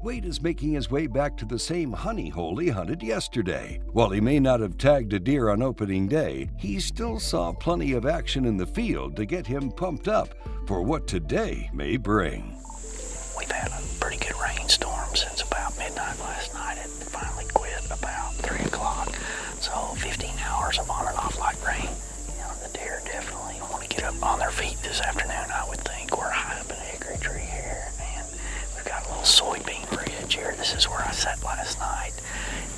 Wade is making his way back to the same honey hole he hunted yesterday. While he may not have tagged a deer on opening day, he still saw plenty of action in the field to get him pumped up for what today may bring. We've had a pretty good rainstorm since about midnight last night. It finally quit about 3 o'clock. So 15 hours of on and off light rain. You know, the deer definitely want to get up on their feet this afternoon, I would think. We're high up in a hickory tree here, and we've got a little soybean ridge here. This is where I sat last night.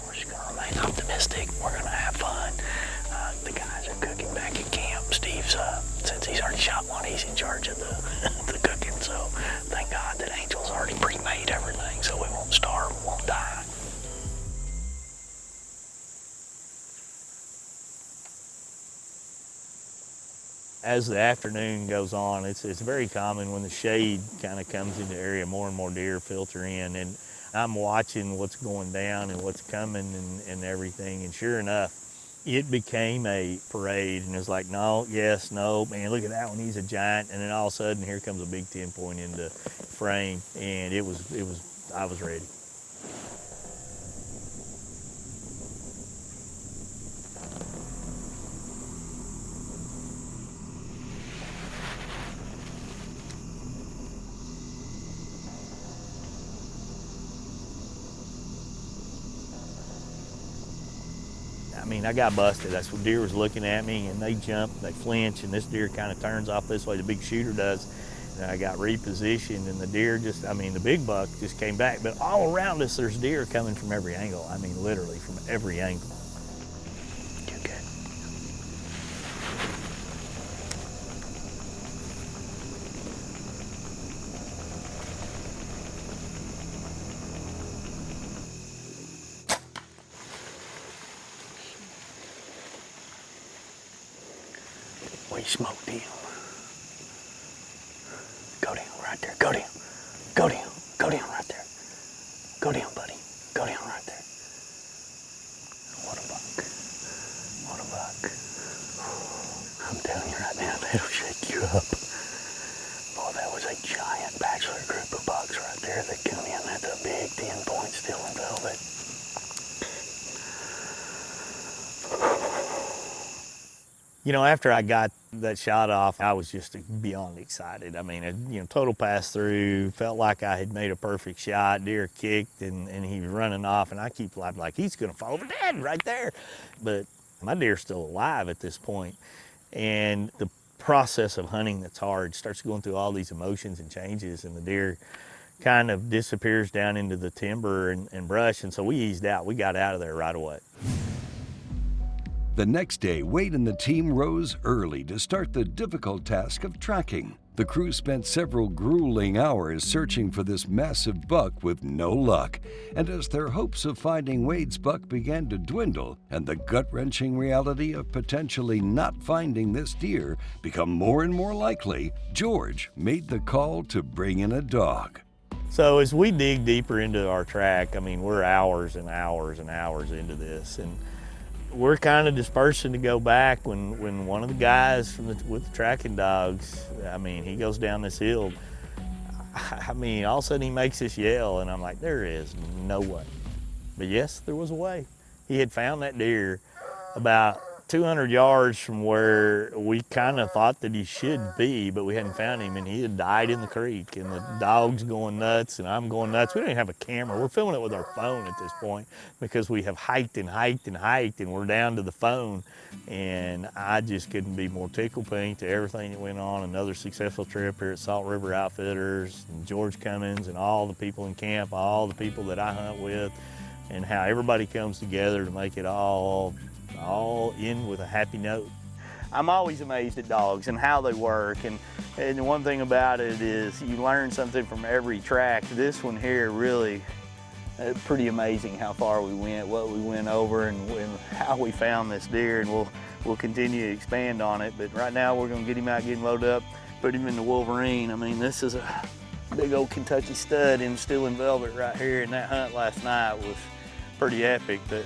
We're just going to remain optimistic. We're going to have fun. The guys are cooking back at camp. Steve's, since he's already shot one, he's in charge of the cooking. So thank God that Angel's already pre-made everything, so we won't starve, we won't die. As the afternoon goes on, it's very common when the shade kind of comes into the area, more and more deer filter in, and I'm watching what's going down and what's coming and everything, and sure enough, it became a parade, and it's like, no, yes, no, man, look at that one, he's a giant, and then all of a sudden, here comes a big 10-point into frame, and I was ready. I mean, I got busted. That's when deer was looking at me, and they jump, they flinch, and this deer kind of turns off this way, the big shooter does. And I got repositioned, and the deer just, I mean, the big buck just came back. But all around us, there's deer coming from every angle. I mean, literally from every angle. Too good. We smoked him. Go down right there. Go down. Go down. Go down right there. Go down, buddy. Go down right there. What a buck. What a buck. I'm telling you right now, that'll shake you up. Boy, that was a giant bachelor group of bucks right there that come in. That's a big 10-point still in velvet. You know, after I got that shot off, I was just beyond excited. I mean, total pass through, felt like I had made a perfect shot. Deer kicked and he was running off, and I keep like, he's gonna fall over dead right there. But my deer's still alive at this point. And the process of hunting that's hard starts going through all these emotions and changes, and the deer kind of disappears down into the timber and brush. And so we eased out, we got out of there right away. The next day, Wade and the team rose early to start the difficult task of tracking. The crew spent several grueling hours searching for this massive buck with no luck. And as their hopes of finding Wade's buck began to dwindle and the gut-wrenching reality of potentially not finding this deer become more and more likely, George made the call to bring in a dog. So as we dig deeper into our track, I mean, we're hours and hours and hours into this, and we're kind of dispersing to go back when one of the guys with the tracking dogs, I mean, he goes down this hill. I mean, all of a sudden he makes this yell, and I'm like, there is no way. But yes, there was a way. He had found that deer about 200 yards from where we kind of thought that he should be, but we hadn't found him, and he had died in the creek, and the dog's going nuts, and I'm going nuts. We don't even have a camera. We're filming it with our phone at this point because we have hiked and hiked and hiked, and we're down to the phone, and I just couldn't be more tickle pink to everything that went on. Another successful trip here at Salt River Outfitters, and George Cummins, and all the people in camp, all the people that I hunt with, and how everybody comes together to make it all in with a happy note. I'm always amazed at dogs and how they work, and the one thing about it is you learn something from every track. This one here really, pretty amazing how far we went, what we went over, and how we found this deer, and we'll continue to expand on it. But right now we're gonna get him out, get him loaded up, put him in the Wolverine. I mean, this is a big old Kentucky stud and still in velvet right here, and that hunt last night was pretty epic. But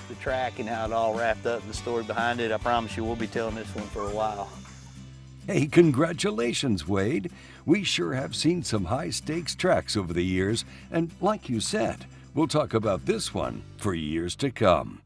the track and how it all wrapped up and the story behind it, I promise you we'll be telling this one for a while. Hey, congratulations, Wade. We sure have seen some high-stakes tracks over the years, and like you said, we'll talk about this one for years to come.